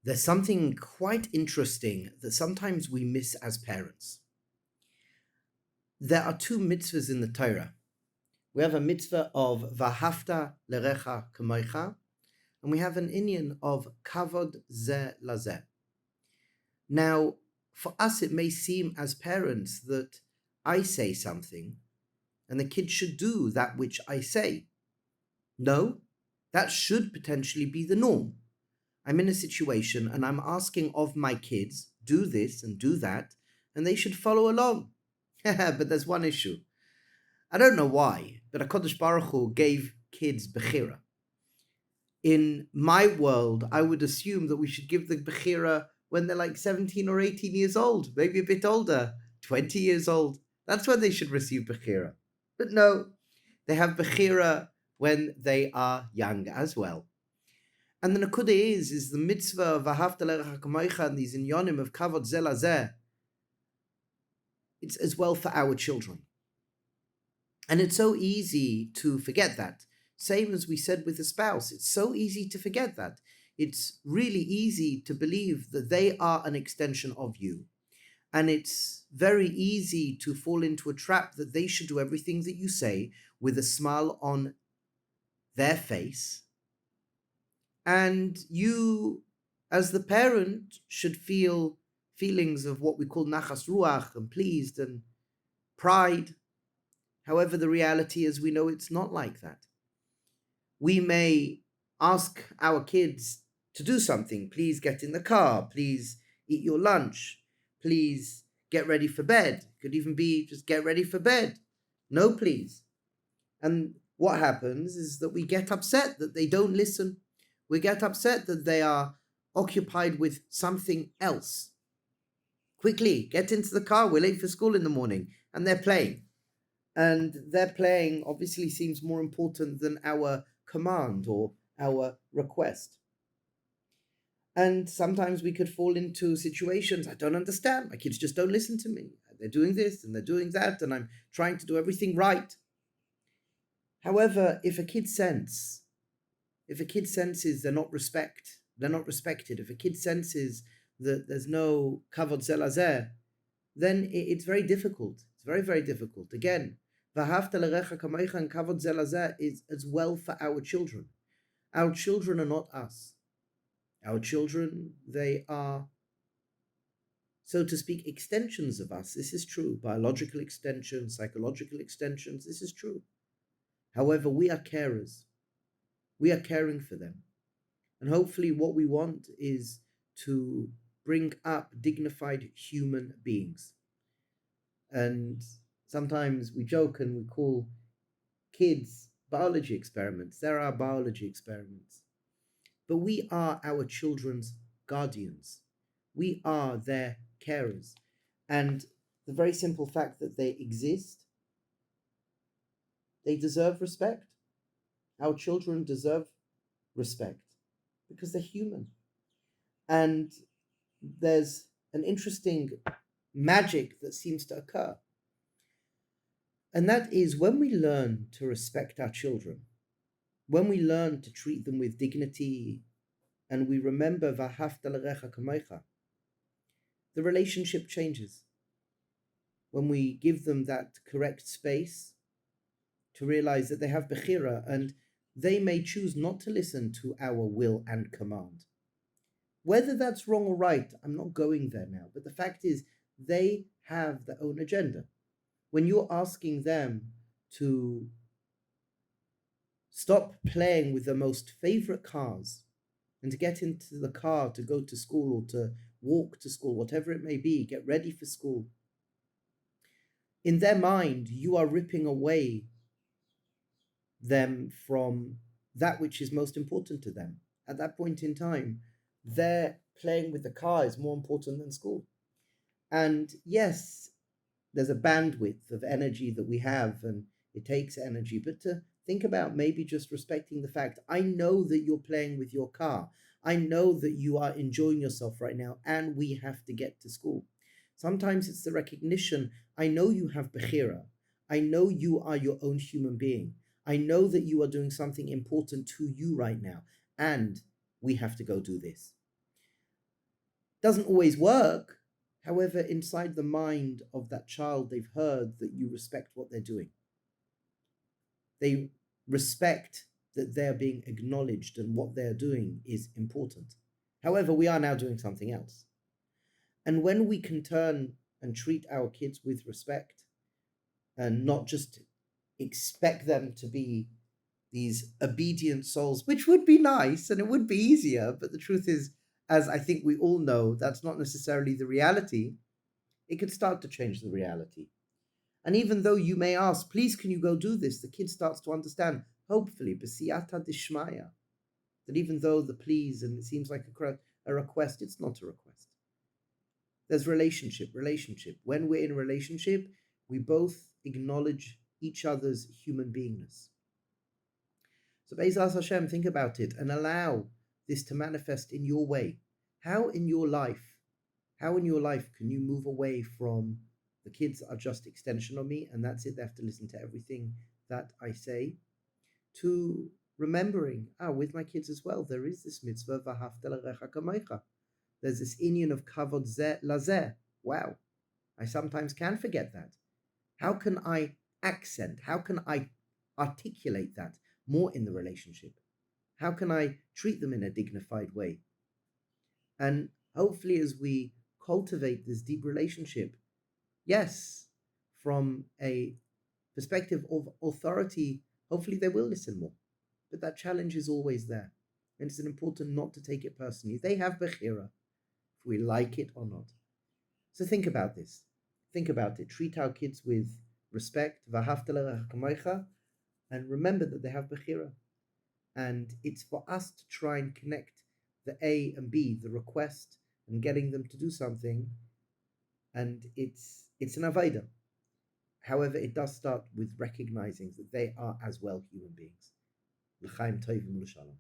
There's something quite interesting that sometimes we miss as parents. There are two mitzvahs in the Torah. We have a mitzvah of Vahafta lerecha kamocha, and we have an inyan of Kavod ze lazeh. Now, for us, it may seem as parents that I say something and the kid should do that which I say. No, that should potentially be the norm. I'm in a situation and I'm asking of my kids, do this and do that, and they should follow along. But there's one issue. I don't know why, but HaKadosh Baruch Hu gave kids Bechira. In my world, I would assume that we should give the Bechira when they're like 17 or 18 years old, maybe a bit older, 20 years old. That's when they should receive Bechira. But no, they have Bechira when they are young as well. And the Nakuda is the mitzvah of V'ahavta l'recha kamocha and these inyonim of Kavod ze lazeh. It's as well for our children. And it's so easy to forget that. Same as we said with the spouse, it's so easy to forget that. It's really easy to believe that they are an extension of you. And it's very easy to fall into a trap that they should do everything that you say with a smile on their face. And you, as the parent, should feel feelings of what we call nachas ruach and pleased and pride. However, the reality is we know it's not like that. We may ask our kids to do something. Please get in the car. Please eat your lunch. Please get ready for bed. Could even be just get ready for bed. No, please. And what happens is that we get upset that they don't listen. We get upset that they are occupied with something else. Quickly, get into the car. We're late for school in the morning. And they're playing. And their playing obviously seems more important than our command or our request. And sometimes we could fall into situations, I don't understand. My kids just don't listen to me. They're doing this and they're doing that, and I'm trying to do everything right. However, if a kid senses they're not respected, if a kid senses that there's no kavod ze lazeh, then it's very difficult. It's very, very difficult. Again, v'ahavta l'recha kamocha and kavod ze lazeh is as well for our children. Our children are not us. Our children, they are, so to speak, extensions of us. This is true. Biological extensions, psychological extensions, this is true. However, we are carers. We are caring for them. And hopefully what we want is to bring up dignified human beings. And sometimes we joke and we call kids biology experiments. There are biology experiments. But we are our children's guardians. We are their carers. And the very simple fact that they exist, they deserve respect. Our children deserve respect because they're human. And there's an interesting magic that seems to occur. And that is when we learn to respect our children, when we learn to treat them with dignity, and we remember V'ahavta l'recha kamocha, the relationship changes. When we give them that correct space to realize that they have bechira, and they may choose not to listen to our will and command. Whether that's wrong or right, I'm not going there now, but the fact is they have their own agenda. When you're asking them to stop playing with the most favorite cars and to get into the car to go to school or to walk to school, whatever it may be, get ready for school, in their mind, you are ripping away them from that which is most important to them. At that point in time, their playing with the car is more important than school. And yes, there's a bandwidth of energy that we have, and it takes energy, but to think about maybe just respecting the fact, I know that you're playing with your car. I know that you are enjoying yourself right now, and we have to get to school. Sometimes it's the recognition, I know you have bechira. I know you are your own human being. I know that you are doing something important to you right now, and we have to go do this. Doesn't always work. However, inside the mind of that child, they've heard that you respect what they're doing. They respect that they're being acknowledged and what they're doing is important. However, we are now doing something else. And when we can turn and treat our kids with respect and not just expect them to be these obedient souls, which would be nice and it would be easier, but the truth is, as I think we all know, that's not necessarily the reality. It could start to change the reality. And even though you may ask, please, can you go do this? The kid starts to understand, hopefully, b'siyata dishmaya, that even though the please and it seems like a request, it's not a request. There's relationship. When we're in a relationship, we both acknowledge each other's human beingness. So Be'ezras Hashem, think about it and allow this to manifest in your way. How in your life can you move away from the kids are just extension of me and that's it, they have to listen to everything that I say, to remembering, with my kids as well, there is this mitzvah, v'ahavta l'recha kamocha. There's this inyan of kavod zeh lazeh. Wow, I sometimes can forget that. How can I articulate that more in the relationship? How can I treat them in a dignified way? And hopefully as we cultivate this deep relationship, yes, from a perspective of authority, hopefully they will listen more. But that challenge is always there. And it's important not to take it personally. They have bechira, if we like it or not. So think about this. Think about it. Treat our kids with respect, v'ahavta l'recha kamocha, and remember that they have bechira. And it's for us to try and connect the A and B, the request and getting them to do something. And it's an avodah. However, it does start with recognizing that they are as well human beings. L'chaim tovim u'shalom.